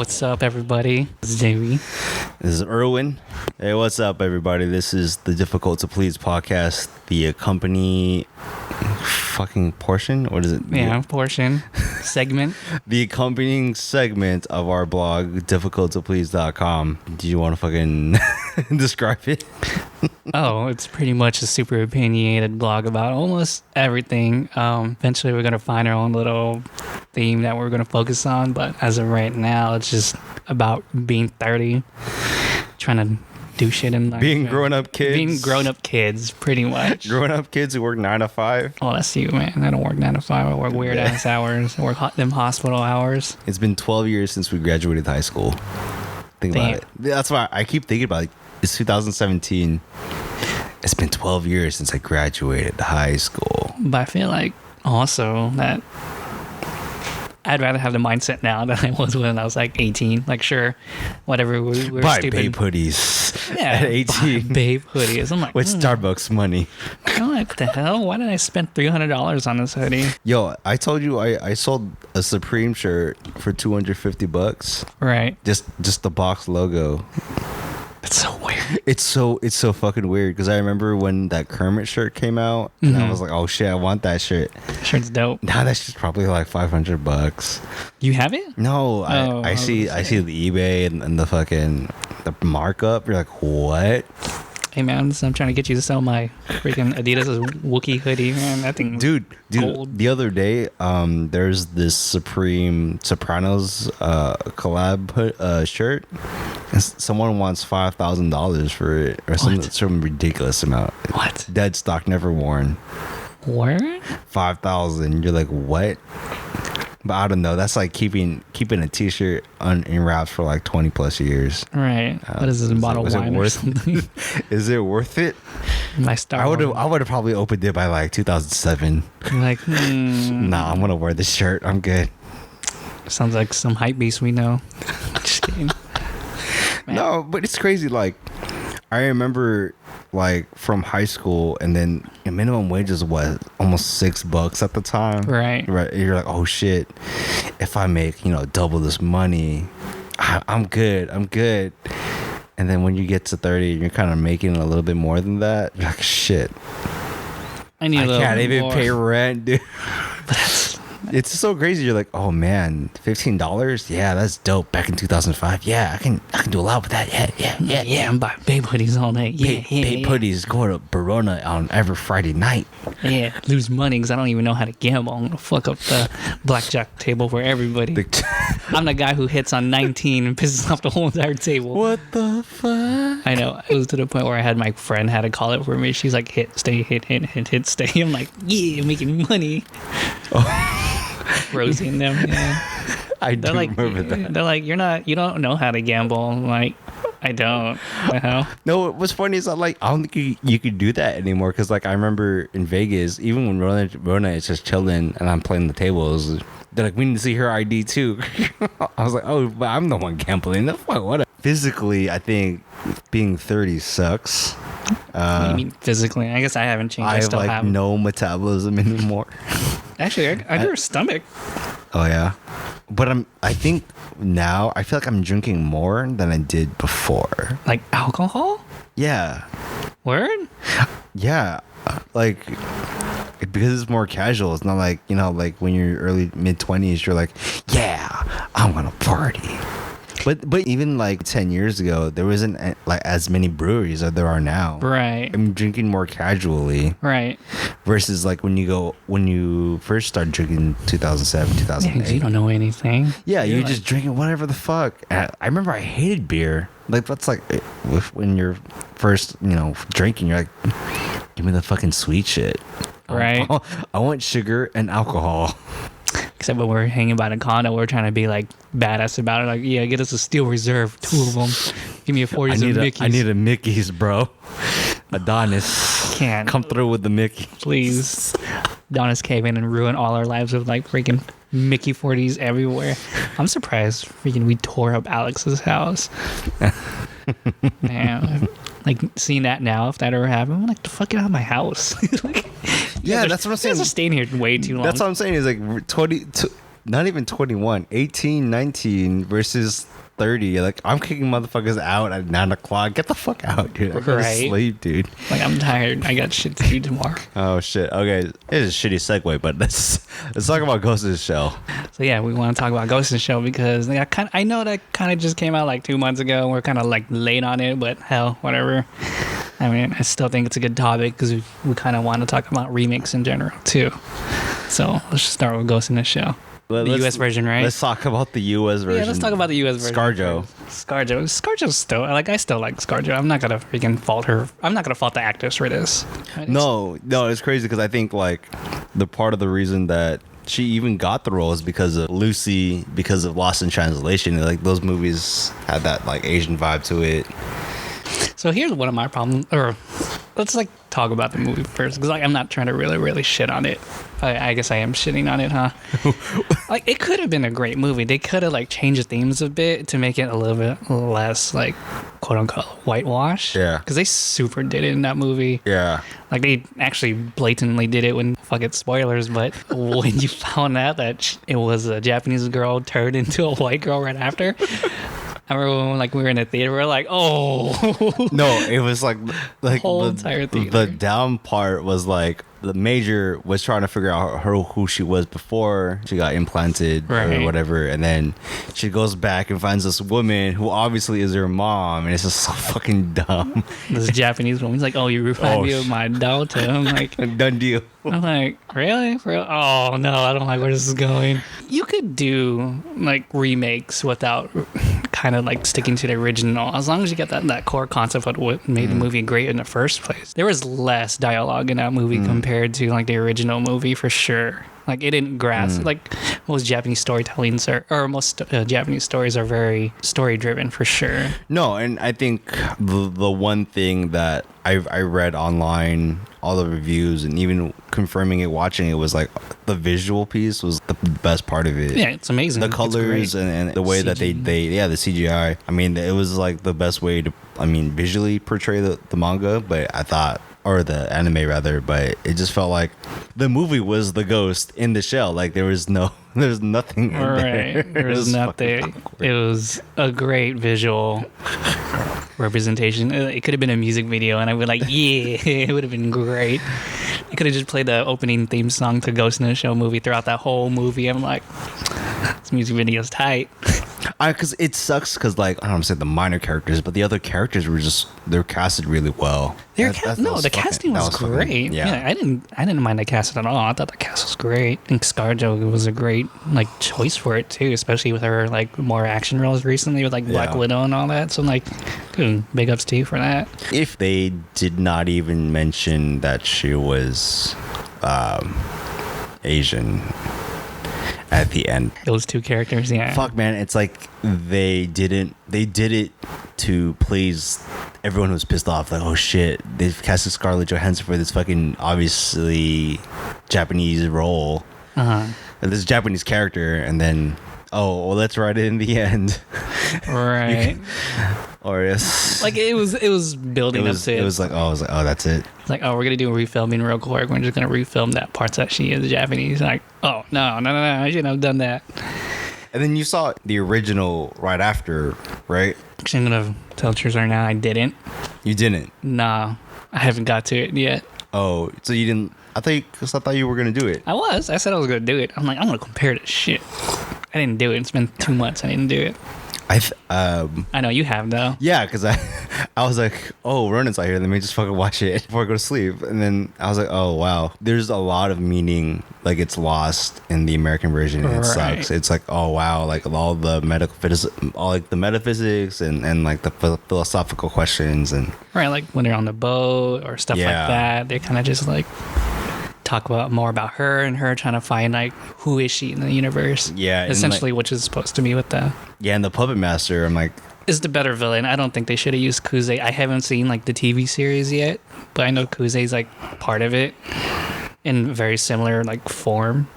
What's up, everybody? This is Jamie. This is Erwin. Hey, what's up, everybody? This is the Difficult to Please podcast. The accompany fucking portion? What is it? Yeah, portion. Segment. The accompanying segment of our blog, difficulttoplease.com. Do you want to fucking describe it? Oh, it's pretty much a super opinionated blog about almost everything. Eventually, we're going to find our own little theme that we're going to focus on. But as of right now, it's just about being 30, trying to do shit in life. Being grown-up kids. Being grown-up kids, pretty much. Grown-up kids who work 9 to 5. Oh, that's you, man. I don't work 9 to 5. I work weird-ass hours. I work them hospital hours. It's been 12 years since we graduated high school. Think about it. That's why I keep thinking about it. It's 2017. It's been 12 years since I graduated high school. But I feel like also that I'd rather have the mindset now than I was when I was like 18. Like, sure, whatever, we were Buy stupid. babe hoodies Yeah, at 18. babe hoodies. I'm like, with Starbucks money. I'm like, what the hell? Why did I spend $300 on this hoodie? Yo, I told you I sold a Supreme shirt for $250. Right. Just the box logo. That's so weird. It's so fucking weird because I remember when that Kermit shirt came out and I was like, oh shit, I want that shirt. Shirt's dope. Now that's just probably like $500. You have it? No, I see the eBay and the fucking the markup. You're like, what? Hey man, so I'm trying to get you to sell my freaking Adidas Wookiee hoodie, man. That thing, dude. gold. The other day, there's this Supreme Sopranos collab shirt. And someone wants $5,000 for it, or some ridiculous amount. What? Dead stock, never worn. Word? $5,000. You're like, what? But I don't know. That's like keeping a T-shirt in wraps for like 20 plus years. Right. What is this, a bottle of wine or something? Is it worth it? My star. I would have probably opened it by like 2007. Like, Nah, I'm gonna wear this shirt. I'm good. Sounds like some hype beast we know. Just kidding. Man. No, but it's crazy. Like, I remember, like, from high school, and then minimum wages was almost $6 at the time. Right. You're like, oh shit, if I make double this money, I'm good. And then when you get to 30, you're kind of making a little bit more than that. You're like, shit, I can't even more. pay rent, dude. It's so crazy. You're like, oh man, $15? Yeah, that's dope. Back in 2005, yeah, I can do a lot with that. Yeah. I'm buying babe hoodies all night. Babe hoodies. Go to Barona on every Friday night. Yeah, lose money because I don't even know how to gamble. I'm gonna fuck up the blackjack table for everybody. I'm the guy who hits on 19 and pisses off the whole entire table. What the fuck? I know. It was to the point where I had my friend had to call it for me. She's like, hit, stay, hit, stay. I'm like, yeah, making money. Oh. Roasting them. Yeah. I do remember that. They're like, you don't know how to gamble. I'm like, I don't. What the hell? No, what's funny is I don't think you could do that anymore because like I remember in Vegas, even when Rona is just chilling and I'm playing the tables, they're like, we need to see her ID too. I was like, oh, but I'm the one gambling. That's why what? Physically, I think being 30 sucks. What do you mean physically? I guess I haven't changed. I still have no metabolism anymore. Actually, I do a stomach. Oh yeah, but I think now I feel like I'm drinking more than I did before. Like alcohol? Yeah. Word? Yeah, like because it's more casual. It's not like like when you're early mid-20s, you're like, yeah, I'm gonna party. But even like 10 years ago, there wasn't like as many breweries as there are now. Right. I'm drinking more casually. Right. Versus like when you first start drinking 2007, 2008. Yeah, 'cause you don't know anything. Yeah, you're just drinking whatever the fuck. And I remember I hated beer. Like that's like when you're first, drinking, you're like, give me the fucking sweet shit. Right. I want sugar and alcohol. Except when we're hanging by the condo, we're trying to be like badass about it. Like, yeah, get us a Steel Reserve, 2 of them. Give me a 40s of Mickey's. I need a Mickey's, bro. Adonis. Can't. Come through with the Mickey. Please. Adonis came in and ruined all our lives with like freaking Mickey 40s everywhere. I'm surprised freaking we tore up Alex's house. Man, like seeing that now, if that ever happened, I'm like, the fuck, get out of my house. Yeah, that's what I'm saying. You guys are staying here way too long. That's what I'm saying. Is like not even 21, 18, 19 versus 30. Like, I'm kicking motherfuckers out at 9 o'clock. Get the fuck out, dude. I gotta sleep, dude. Like, I'm tired. I got shit to do tomorrow. Oh shit. Okay, it is a shitty segue, but let's talk about Ghost in the Shell. So yeah, we want to talk about Ghost in the Shell because I know that kind of just came out like 2 months ago. And we're kind of like late on it, but hell, whatever. I mean, I still think it's a good topic because we kind of want to talk about remakes in general too. So let's just start with Ghost in the Shell. The U.S. version, right? Let's talk about the U.S. version. Yeah, let's talk about the U.S. version. Scarjo's still, like, I still like Scarjo. I'm not gonna freaking fault her. I'm not gonna fault the actress for this. No, it's crazy because I think like the part of the reason that she even got the role is because of Lucy, because of Lost in Translation. Like, those movies had that like Asian vibe to it. So here's one of my problems, or let's like talk about the movie first, because like I'm not trying to really shit on it. I guess I am shitting on it, huh? Like, it could have been a great movie. They could have like changed the themes a bit to make it a little bit less like quote unquote whitewash. Yeah. Because they super did it in that movie. Yeah. Like, they actually blatantly did it when, fuck it, spoilers, but when you found out that it was a Japanese girl turned into a white girl right after. I remember when, like, we were in the theater, we were like, oh. No, it was like whole the entire theater. The down part was like the Major was trying to figure out who she was before she got implanted or whatever, and then she goes back and finds this woman who obviously is her mom, and it's just so fucking dumb. This Japanese woman's like, oh, you remind me of my daughter. I'm like, done deal. I'm like, really? For real? Oh no, I don't like where this is going. You could do like remakes without kind of like sticking to the original, as long as you get that core concept of what made the movie great in the first place. There was less dialogue in that movie compared to like the original movie, for sure. Like, it didn't grasp, like, most Japanese storytelling most Japanese stories are very story driven, for sure. No, and I think the one thing that I read online, all the reviews, and even confirming it, watching it, was like the visual piece was the best part of it. Yeah, it's amazing. The colors and the way that they the CGI. I mean, it was like the best way to, visually portray the manga, but I thought, or the anime rather, but it just felt like the movie was the Ghost in the shell. Like, there's nothing in there. There was nothing. It was a great visual representation. It could have been a music video, and I would be like, yeah, it would have been great. You could have just played the opening theme song to Ghost in the Shell movie throughout that whole movie. I'm like, this music video is tight. Because it sucks because, like, I don't want to say the minor characters, but the other characters they're casted really well. The casting was great. Yeah, I didn't mind the casting at all. I thought the cast was great. I think ScarJo was a great like choice for it too, especially with her like more action roles recently with like Black Widow and all that. So I'm like, good, big ups to you for that. If they did not even mention that she was Asian at the end, those two characters, yeah. Fuck, man, it's like they did it to please everyone who was pissed off. Like, oh shit, they've casted Scarlett Johansson for this fucking obviously Japanese role, this Japanese character, and then let's write it in the end, right? Or yes, like it was building up to it. It was like, that's it. It's like, we're gonna do a refilming real quick. We're just gonna refilm that part that she is Japanese. Like, no, I shouldn't have done that. And then you saw the original right after, right? Actually, I'm gonna tell the truth right now. I didn't. You didn't? Nah, I haven't got to it yet. Oh, so you didn't? I thought you were gonna do it. I said I was gonna do it. I'm like, I'm gonna compare this shit. I didn't do it. It's been 2 months. I didn't do it. I know you have though. Yeah, because I was like, oh, Ronan's out here. Let me just fucking watch it before I go to sleep. And then I was like, oh wow, there's a lot of meaning. Like, it's lost in the American version, and it sucks. It's like, oh wow, like all the the metaphysics and like the philosophical questions and like when they're on the boat or stuff like that. They kind of just like talk about more about her and her trying to find like who is she in the universe. Yeah, essentially, which is supposed to be with the and the puppet master. I'm like, is the better villain. I don't think they should have used Kuze. I haven't seen like the TV series yet, but I know Kuze's like part of it in very similar like form.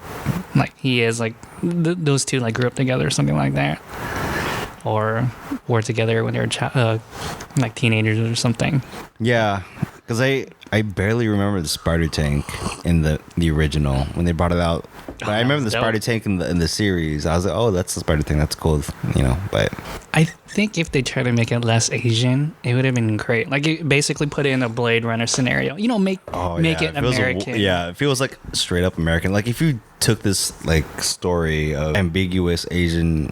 Like, he is like those two like grew up together or something like that, or were together when they were like teenagers or something. Yeah, because I barely remember the spider tank in the original when they brought it out. But I remember the spider tank in the series. I was like, oh, that's the spider tank. That's cool, But I think if they try to make it less Asian, it would have been great. Like, you basically put it in a Blade Runner scenario. Make it American. It feels like straight up American. Like if you took this like story of ambiguous Asian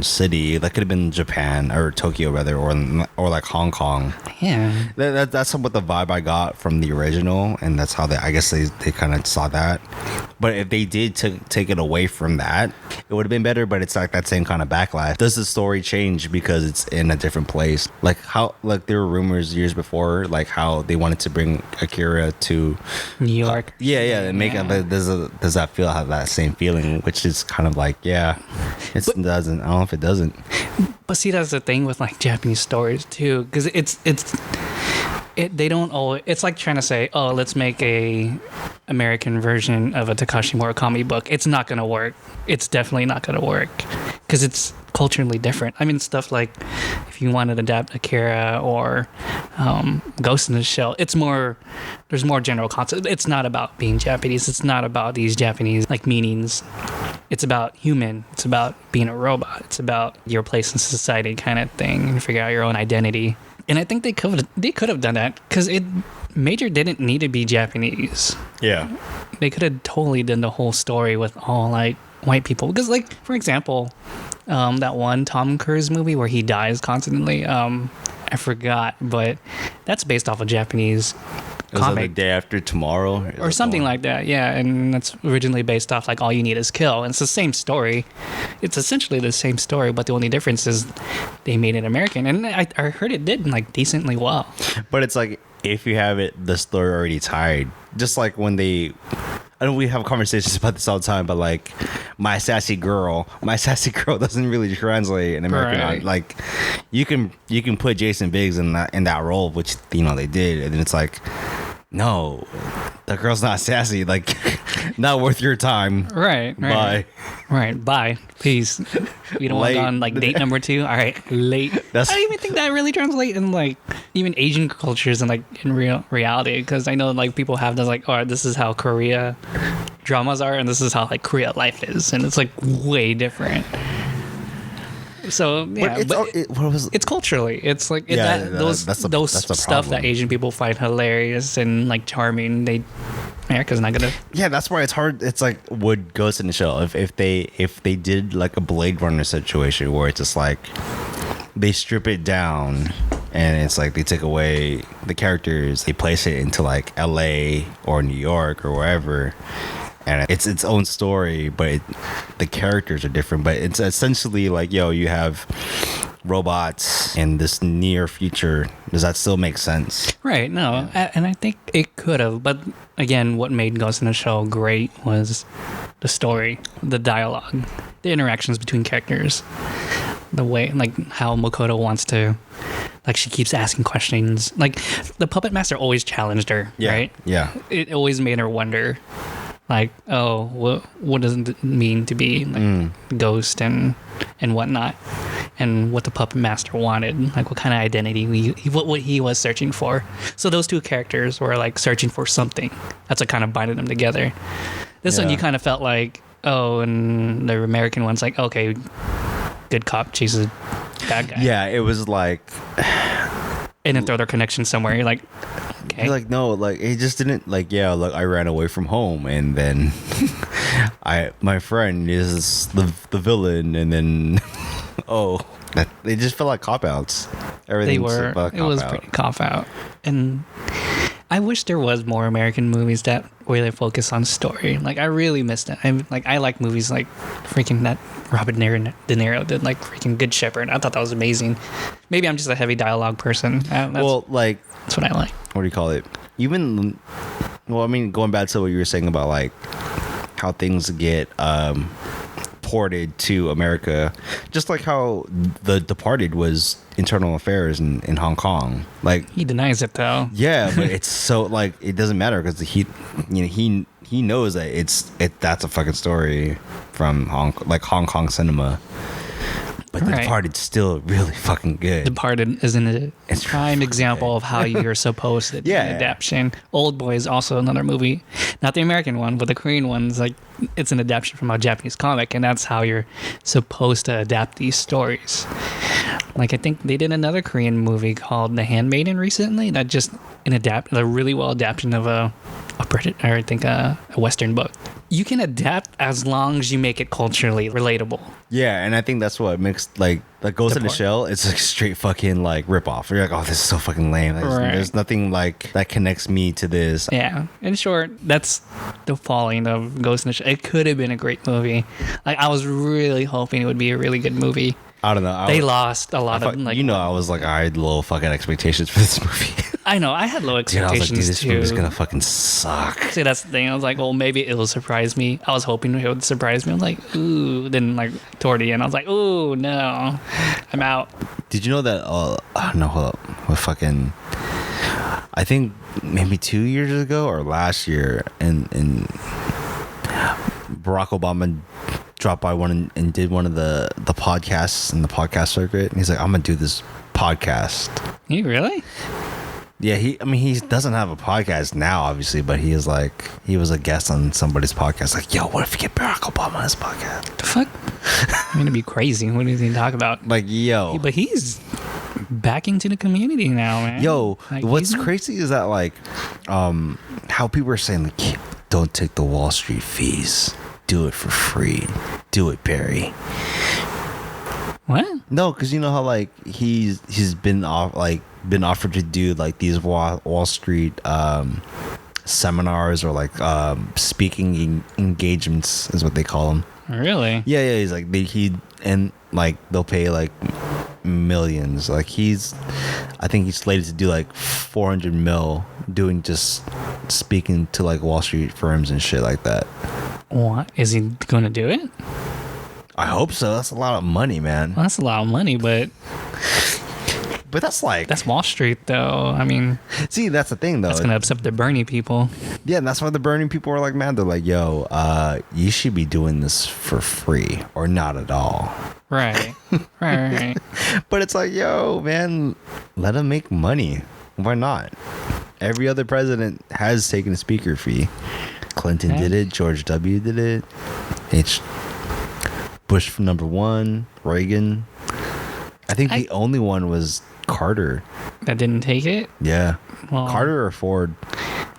city that could have been Japan or Tokyo rather, or like Hong Kong. Yeah, that's what the vibe I got from the original, and that's how I guess they kind of saw that. But if they did take it away from that, it would have been better. But it's like that same kind of backlash. Does the story change because it's in a different place? Like there were rumors years before, like how they wanted to bring Akira to New York. And make it. Does that feel have that same feeling? Which is kind of like it doesn't. I don't know if it doesn't. But see, that's the thing with like Japanese stories too, because they don't always. It's like trying to say, oh, let's make a American version of a Takashi Murakami book. It's not gonna work. It's definitely not gonna work because it's culturally different. I mean, stuff like if you wanted to adapt Akira or Ghost in the Shell, there's more general concepts. It's not about being Japanese. It's not about these Japanese like meanings. It's about human. It's about being a robot. It's about your place in society kind of thing, and figure out your own identity. And I think they could have done that because Major didn't need to be Japanese. Yeah, they could have totally done the whole story with all like white people. Because like for example, that one Tom Cruise movie where he dies constantly. I forgot, but that's based off a Japanese comic. Like Day After Tomorrow or something like that. Yeah, and that's originally based off like All You Need Is Kill, and it's the same story. It's essentially the same story, but the only difference is they made it American, and I heard it did like decently well. But it's like if you have the story already tied, just like when I know we have conversations about this all the time, but like my sassy girl doesn't really translate in American. Right. Like you can put Jason Biggs in that role, which they did, and then it's like, no, the girl's not sassy. Like not worth your time. Right. Bye. Right. Bye. Please. We don't want to go on like date number 2. All right. Late. I don't even think that really translates in like even Asian cultures and like in reality, because I know like people have this like, oh, this is how Korea dramas are, and this is how like Korea life is, and it's like way different. So yeah, it's culturally, it's like those stuff that Asian people find hilarious and like charming. America's not gonna. Yeah, that's why it's hard. It's like would Ghost in the Shell if they did like a Blade Runner situation where it's just like they strip it down and it's like they take away the characters, they place it into like LA or New York or wherever, and it's its own story, but the characters are different. But it's essentially like, you have robots in this near future. Does that still make sense? Right. No, and I think it could have, but again, what made Ghost in the Shell great was the story, the dialogue, the interactions between characters, the way like how Makoto wants to, like, she keeps asking questions. Like the puppet master always challenged her, right? Yeah. It always made her wonder, like, oh, what does it mean to be like ghost and whatnot, and what the puppet master wanted, like what kind of identity what he was searching for. So those two characters were like searching for something. That's what kind of binded them together. This one you kind of felt like, oh, and the American one's like, okay, good cop chases bad guy. Yeah, it was like, and then throw their connection somewhere. You're like, okay. You're like, no, like it just didn't, like, yeah, like I ran away from home, and then my friend is the villain, and then they just felt like cop outs. Everything it was pretty cop out, and I wish there was more American movies that where they focus on story. Like I really missed it. I like movies like freaking that Robert De Niro did, like freaking Good Shepherd. I thought that was amazing. Maybe I'm just a heavy dialogue person. That's what I like. What do you call it? Even, well, I mean, going back to what you were saying about like how things get ported to America, just like how The Departed was internal affairs in Hong Kong. Like he denies it though. Yeah, but it's so like it doesn't matter because he knows that that's a fucking story from Hong Kong cinema. But The Departed's still really fucking good. Departed isn't a prime example of how you're supposed to do an adaptation. Old Boy is also another movie not the American one, but the Korean one's like it's an adaptation from a Japanese comic, and that's how you're supposed to adapt these stories. Like I think they did another Korean movie called The Handmaiden recently that just a really well adaptation of a Western book. You can adapt as long as you make it culturally relatable. Yeah, and I think that's what makes like Ghost in the Shell. It's like straight fucking like rip off. You're like, oh, this is so fucking lame. There's nothing like that connects me to this. Yeah, in short, that's the falling of Ghost in the Shell. It could have been a great movie. Like I was really hoping it would be a really good movie. I don't know. They lost a lot of like. I was like, I had low fucking expectations for this movie. I know, I had low expectations dude, I was like, dude, this too. movie's gonna fucking suck. See, that's the thing. I was like, well, maybe it'll surprise me. I was hoping it would surprise me. I was like, ooh. Then like toward the end, I was like, ooh, no, I'm out. Did you know that? No, hold up. What fucking? I think maybe 2 years ago or last year, and Barack Obama dropped by one and did one of the podcasts in the podcast circuit, and he's like, I'm gonna do this podcast. You really? Yeah, he doesn't have a podcast now, obviously, but he was a guest on somebody's podcast. Like, yo, what if you get Barack Obama on his podcast? The fuck? I'm gonna be crazy. What does he talk about? Like, yo, but he's back into the community now, man. Yo, like, what's crazy is that like, how people are saying like, don't take the Wall Street fees. Do it for free. Do it, Barry. What? No, because you know how like he's been offered to do like these Wall Street seminars or like speaking engagements is what they call them. Really? Yeah. He's like they'll pay like millions. Like I think he's slated to do like 400 mil doing just speaking to like Wall Street firms and shit like that. What? Is he going to do it? I hope so. That's a lot of money, man. Well, that's a lot of money, but that's like... That's Wall Street, though. I mean... See, that's the thing, though. That's going to upset the Bernie people. Yeah, and that's why the Bernie people are like, man, they're like, yo, you should be doing this for free or not at all. Right. Right. But it's like, yo, man, let them make money. Why not? Every other president has taken a speaker fee. Clinton did it. George W. did it. Bush #1, Reagan. I think the only one was Carter. That didn't take it? Yeah. Well, Carter or Ford.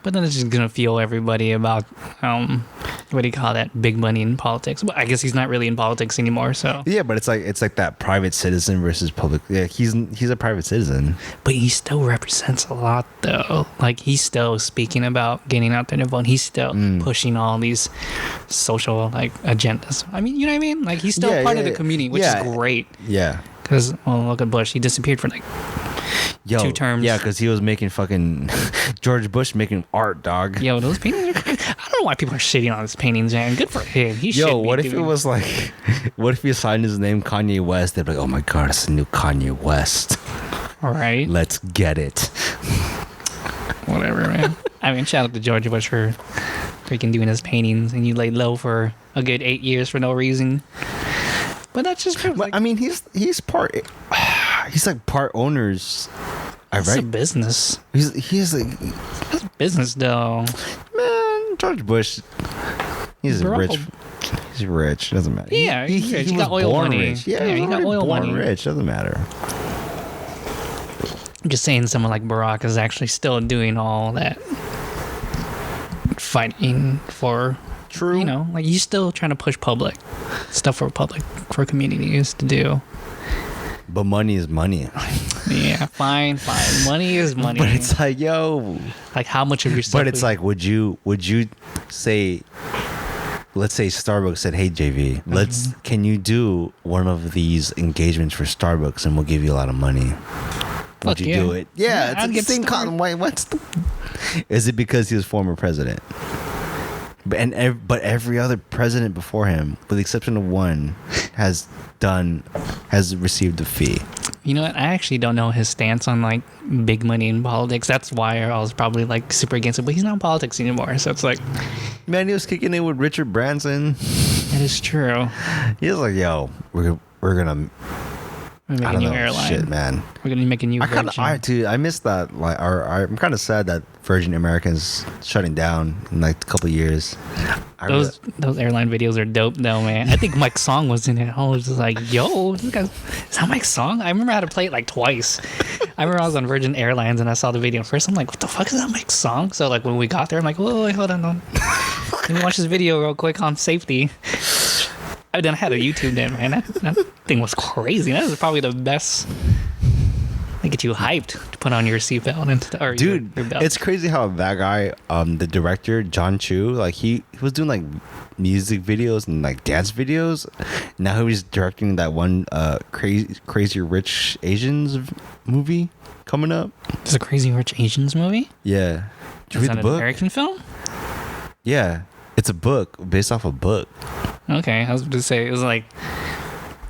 But then it's just going to fuel everybody about, what do you call that? Big money in politics. Well, I guess he's not really in politics anymore, so. Yeah, but it's like that private citizen versus public. Yeah, he's a private citizen. But he still represents a lot, though. Like, he's still speaking about getting out there to vote. He's still pushing all these social, like, agendas. I mean, you know what I mean? Like, he's still part of the community, which is great. Yeah. Because, well, look at Bush. He disappeared for, like, 2 terms. Yeah, because he was making fucking George Bush making art, dog. Yo, those paintings are... I don't know why people are shitting on his paintings, man. Good for him. What if it was like... What if he signed his name Kanye West? They'd be like, oh my god, it's a new Kanye West. All right. Let's get it. Whatever, man. I mean, shout out to George Bush for freaking doing his paintings, and you laid low for a good 8 years for no reason. But that's just... I mean, he's part... He's like part owners. It's a business. He's like... It's business, though. Man, George Bush... He's rich. He's rich. Doesn't matter. Yeah, he got oil money. Rich. Yeah, he got oil money. Rich. Doesn't matter. I'm just saying someone like Barack is actually still doing all that fighting for... True. You know, like he's still trying to push stuff for communities to do. But money is money. Yeah, fine. Money is money. But it's like, yo, like how much of your stuff? But it's like, would you say, let's say Starbucks said, hey JV, can you do one of these engagements for Starbucks and we'll give you a lot of money? Would you do it? Yeah, it's the same cotton white. Is it because he was former president? But every other president before him, with the exception of one, has received a fee. You know what? I actually don't know his stance on like big money in politics. That's why I was probably like super against it. But he's not in politics anymore, so it's like, man, he was kicking it with Richard Branson. That is true. He was like, "Yo, we're gonna We're gonna I make a don't new know. airline. Shit, man. We're gonna make a new version. I missed that. Like, I'm kind of sad that Virgin American's shutting down in like a couple of years. Those airline videos are dope though, man. I think Mike's song was in it. I was just like, yo, is that Mike's song? I remember I had to play it like twice. I remember I was on Virgin Airlines and I saw the video first. I'm like, what the fuck is that Mike's song? So like when we got there, I'm like, whoa, wait, hold on. Let me watch this video real quick on safety. I had a YouTube then, man. That thing was crazy. That was probably the best. They get you hyped to put on your seatbelt or dude, your belt. it's crazy how that guy, the director John Chu, like he was doing like music videos and like dance videos. Now he's directing that one Crazy Rich Asians movie coming up. There's a Crazy Rich Asians movie. Yeah, did you Is read that the an book? American film? Yeah, it's a book based off a book. Okay, I was going to say, it was like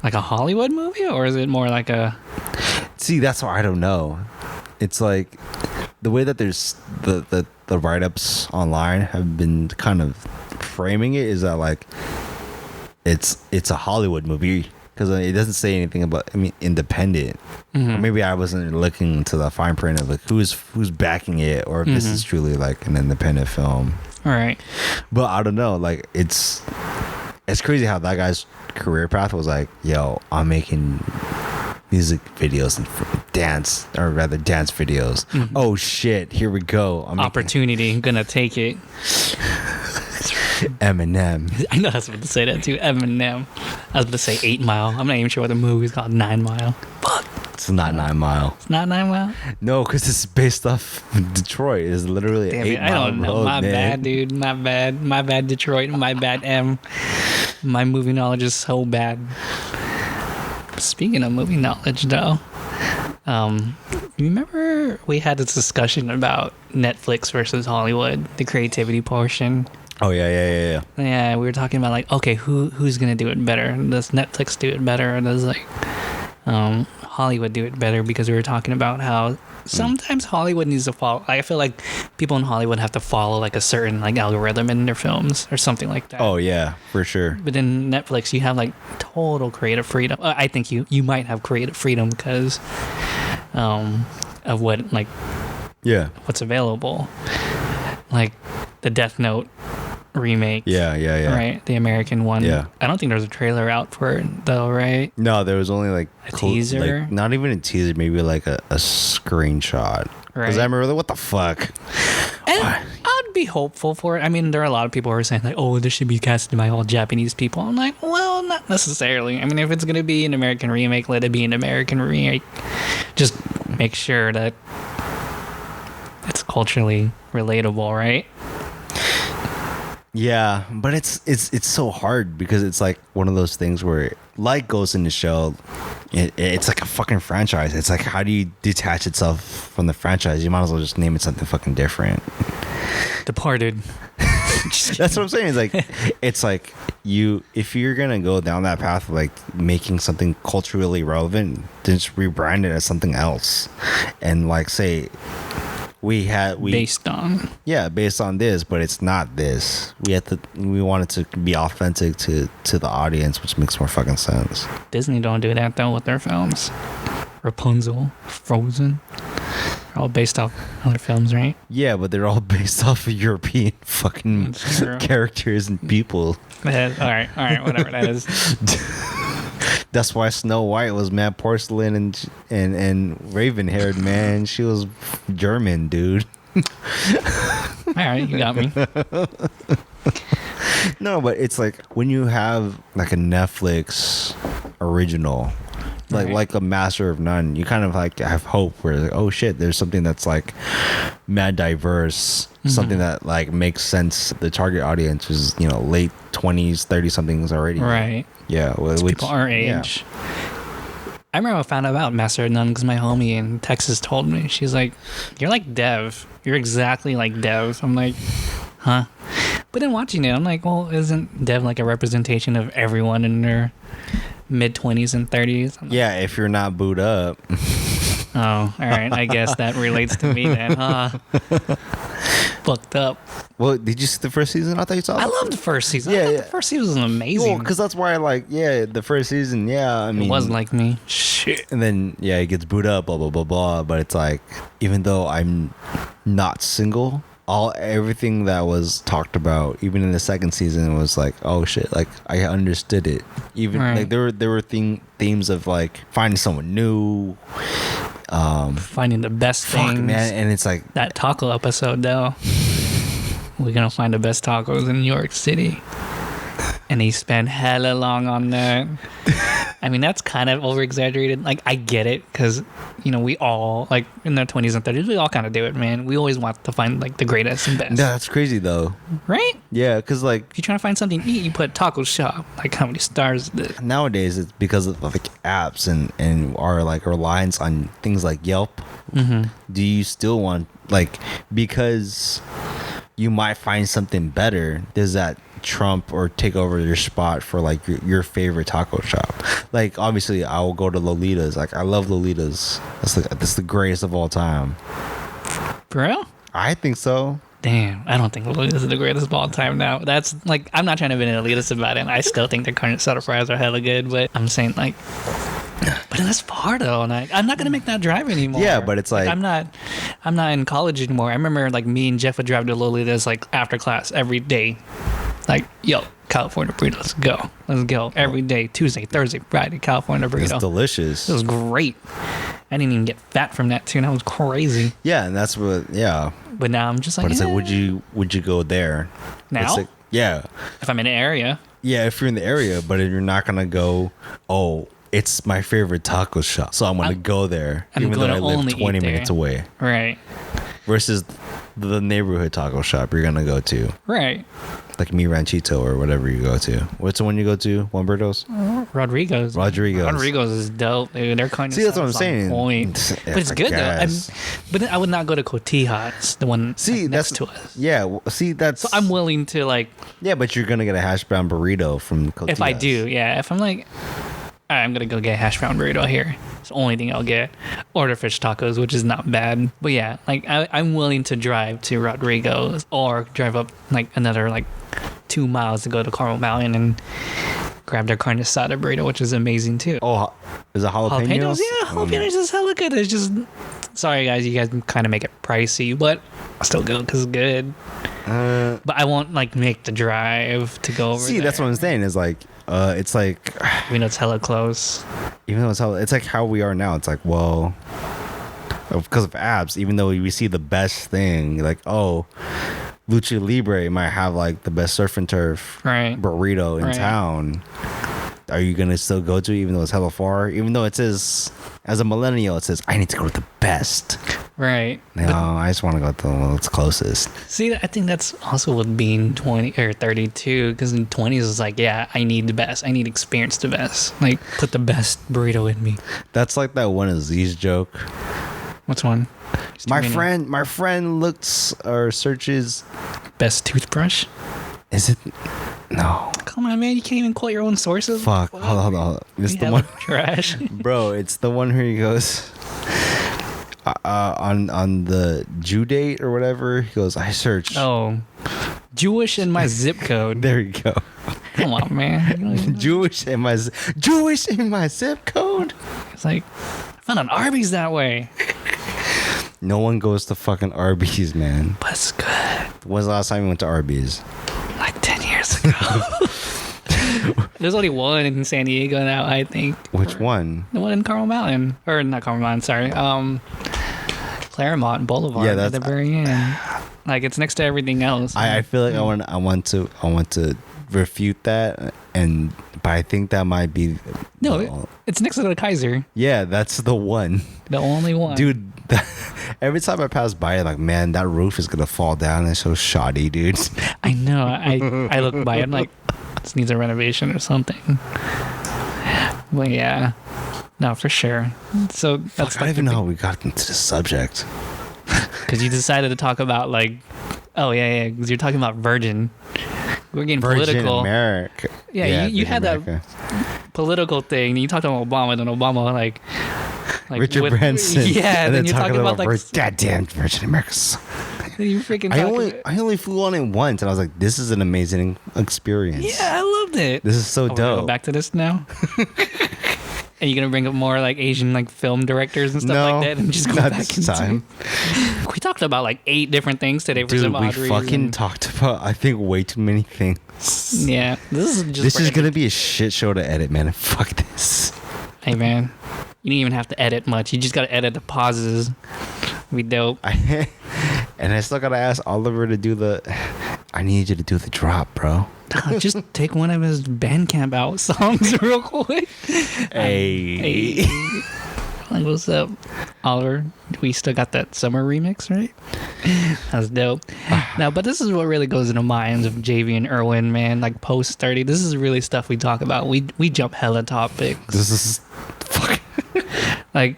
a Hollywood movie, or is it more like a... See, that's why I don't know. It's like the way that there's the write-ups online have been kind of framing it is that like it's a Hollywood movie because it doesn't say anything about, I mean, independent. Or maybe I wasn't looking into the fine print of like who's backing it, or if this is truly like an independent film. All right. But I don't know, like it's crazy how that guy's career path was like, yo, I'm making music videos and dance videos. Oh shit, here we go. Opportunity, gonna take it. Eminem. I know I was about to say that too. Eminem. I was about to say 8 Mile. I'm not even sure what the movie's called. 9 Mile. Fuck. It's not 9 Mile. It's not 9 Mile? No, because it's based off Detroit. It's literally Damn 8 it, Mile. I don't know. Road, My man. bad, dude. My bad. My bad, Detroit. My bad, M. My movie knowledge is so bad. Speaking of movie knowledge, though, remember we had this discussion about Netflix versus Hollywood, the creativity portion. Oh yeah. Yeah, we were talking about like, okay, who's gonna do it better? Does Netflix do it better, or does like Hollywood do it better? Because we were talking about how sometimes Hollywood needs to follow. I feel like people in Hollywood have to follow like a certain like algorithm in their films or something like that. Oh yeah, for sure. But in Netflix, you have like total creative freedom. I think you might have creative freedom because of what like what's available, like the Death Note remake. Yeah. Right, the American one. Yeah. I don't think there's a trailer out for it though, right? No, there was only like A teaser? like, not even a teaser, maybe like a screenshot. Because I remember, what the fuck? And I'd be hopeful for it. I mean, there are a lot of people who are saying like, oh, this should be casted by all Japanese people. I'm like, well, not necessarily. I mean, if it's gonna be an American remake, let it be an American remake. Just make sure that it's culturally relatable, right? Yeah, but it's so hard because it's like one of those things where, like Ghost in the Shell, it's like a fucking franchise. It's like, how do you detach itself from the franchise? You might as well just name it something fucking different. Departed. That's what I'm saying. It's like if you're gonna go down that path of like making something culturally relevant, then just rebrand it as something else, and like say based on this, but it's not this. We want it to be authentic to the audience, which makes more fucking sense. Disney don't do that though with their films. Rapunzel, Frozen, they're all based off other films, right? Yeah, but they're all based off of European fucking characters and people. All right, whatever that is. That's why Snow White was mad porcelain and raven haired, man. She was German, dude. All right, you got me. No, but it's like when you have like a Netflix original, like a Master of None, you kind of like have hope where like, oh shit, there's something that's like mad diverse, something that like makes sense. The target audience is, late 20s, 30 somethings already. Right. Yeah. Which, people our age. Yeah. I remember I found out about Master of None because my homie in Texas told me. She's like, you're like Dev. You're exactly like Dev. I'm like, huh? But then watching it, I'm like, well, isn't Dev like a representation of everyone in their mid-20s and 30s? Yeah, if you're not booed up. Oh, all right. I guess that relates to me then, huh? fucked up. Well, did you see the first season? I thought you saw I it. loved the first season. Yeah, I thought yeah. the first season was amazing. Well, because that's why I like, the first season, I mean. It wasn't like me. Shit. And then, it gets booed up, blah, blah, blah, blah. But it's like, even though I'm not single, everything that was talked about, even in the second season, was like, oh shit, like I understood it. Even like there were themes of like finding someone new, finding the best things. Man, and it's like that taco episode though. We're gonna find the best tacos in New York City, and he spent hella long on that. I mean, that's kind of over exaggerated. Like, I get it, because we all, like, in their 20s and 30s, we all kind of do it, man. We always want to find like the greatest and best. No, that's crazy though, right? Yeah, because like if you're trying to find something to eat, you put taco shop. Like, how many stars is this? Nowadays it's because of like apps and our like reliance on things like Yelp. Do you still want, like, because you might find something better, does that trump or take over your spot for like your favorite taco shop? Like, obviously I will go to Lolita's. Like, I love Lolita's. That's the greatest of all time. For real? I think so. Damn, I don't think Lolita's is the greatest of all time now. That's like, I'm not trying to be an elitist about it. I still think their carne asada fries are hella good, but I'm saying like, but that's far though, and I'm not gonna make that drive anymore. Yeah, but it's like I'm not in college anymore. I remember like me and Jeff would drive to Lolita's like after class every day. Like, yo, California burrito, let's go every day, Tuesday, Thursday, Friday, California burrito. It's delicious. It was great. I didn't even get fat from that too, and that was crazy. Yeah, and that's what. Yeah. But now I'm just like, but it's like, would you go there now? Like, yeah. If I'm in the area. Yeah, if you're in the area, but if you're not gonna go, it's my favorite taco shop, so I'm gonna go there, even though I live 20 minutes away. Right. Versus the neighborhood taco shop you're gonna go to. Right. Like Mi Ranchito or whatever you go to. What's the one you go to? Humberto's? Rodrigo's. Rodrigo's is dope, dude. They're kind of. See, that's what I'm saying. But it's good though. But I would not go to Cotijas, the one next to us. Yeah. See, that's. So I'm willing to like. Yeah, but you're gonna get a hash brown burrito from Cotijas. If I do, yeah. If I'm like, all right, I'm gonna go get a hash brown burrito here. It's the only thing I'll get. Order fish tacos, which is not bad. But yeah, like I'm willing to drive to Rodrigo's or drive up like another like 2 miles to go to Carmel Mountain and grab their carne asada burrito, which is amazing too. Oh, is it jalapenos? Yeah, jalapenos is hella good. It's just, sorry guys, you guys kind of make it pricey, but I'll still go because it's good. But I won't like make the drive to go over there. That's what I'm saying. Is like, it's like, even though it's hella close. Even though it's like how we are now. It's like, well, because of apps, even though we see the best thing, like, Lucha Libre might have like the best surf and turf burrito in town. Are you gonna still go to it, even though it's hella far? Even though it says, as a millennial, it says I need to go to the best. Right. No, I just want to go to the one that's closest. See, I think that's also with being 20 or 32, because in 20s it's like, yeah, I need the best. I need to experience the best. Like, put the best burrito in me. That's like that one Aziz joke. What's one? My friend looks or searches best toothbrush. Is it? No. Come on, man. You can't even quote your own sources. Fuck. Hold on. It's the one. Trash. Bro, it's the one where he goes on the Jew date or whatever. He goes, I searched. Jewish in my zip code. There you go. Come on, man. Jewish in my zip code. It's like, I found an Arby's that way. No one goes to fucking Arby's, man. But it's good. When's the last time you went to Arby's? Like 10 years ago. There's only one in San Diego now, I think. Which one? The one in Carmel Mountain. Or not Carmel Mountain, sorry. Claremont Boulevard. Yeah, that's at the very end. Like, it's next to everything else. I feel like I want to refute that, but I think that might be it's next to the Kaiser. Yeah, that's the one. The only one. Dude, every time I pass by it, like, man, that roof is gonna fall down. It's so shoddy, dude. I know. I look by it, I'm like, this needs a renovation or something. But yeah, no, for sure. So that's I don't even know how we got into the subject. Because you decided to talk about like, because you're talking about Virgin. We're getting political. America. Yeah, you had America. That political thing. You talked about Obama, and Obama like Richard Branson. Yeah, and then you're talking about like goddamn Virgin America. You freaking I only flew on it once, and I was like, "This is an amazing experience." Yeah, I loved it. This is so We're gonna dope. go back to this now. Are you gonna bring up more like Asian like film directors and stuff like that, and just go not back this into time. We talked about like 8 different things today for Dude, some we odd fucking reason. talked about, I think, way too many things. Yeah, this is just. This is gonna be a shit show to edit, man. Fuck this. Hey man, you didn't even have to edit much. You just gotta edit the pauses. We dope. And I still gotta ask Oliver to do the. I need you to do the drop, bro. Just take one of his Bandcamp out songs real quick. Hey. Like, what's up, Oliver? We still got that summer remix, right? That's dope. Now, but this is what really goes in the minds of JV and Erwin, man. Like post 30, this is really stuff we talk about. We jump hella topics. This is. Fuck. Like,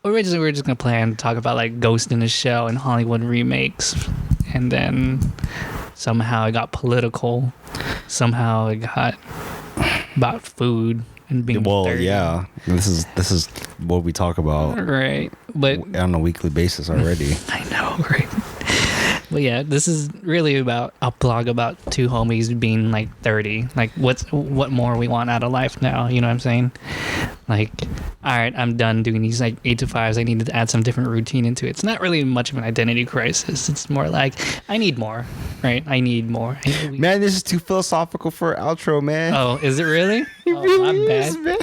originally we were just gonna plan to talk about like Ghost in the Shell and Hollywood remakes, and then somehow it got political. Somehow it got about food and being Well, 30. yeah. This is what we talk about Right, but on a weekly basis already. I know, right? But yeah, this is really about a blog about 2 homies being like 30. Like, what more we want out of life now? You know what I'm saying? Like, all right, I'm done doing these like 8 to 5s. I need to add some different routine into it. It's not really much of an identity crisis. It's more like I need more, right? I need more. Man, this is too philosophical for an outro, man. Oh, is it really? It Oh, really my is, bad. man.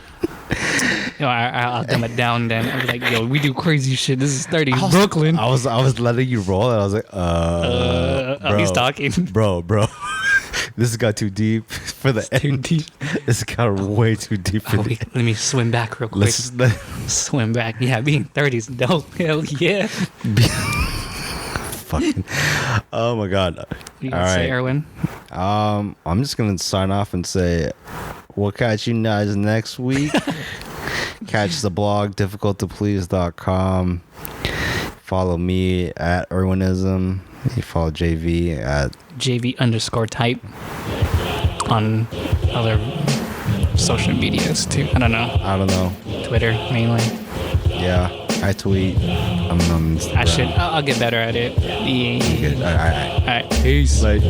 You know, I'll dumb it down then. I'll be like, yo, we do crazy shit. This is 30 Brooklyn. I was letting you roll, and I was like, oh, he's talking. bro. This got too deep for the Too end. deep. This got way too deep for Oh, the wait, let me swim back real quick. Swim back. Yeah, being 30 is dope. Hell yeah. Fucking. Oh my god. You All can say, right. Erwin. I'm just gonna sign off and say, we'll catch you guys next week. Catch the blog difficulttoplease.com. Follow me at Erwinism. You follow JV at JV_type on other social medias too. I don't know. Twitter mainly. Yeah, I tweet. I'm on Instagram. I'll get better at it. Yeah. Good. All right. All right. Peace. Like.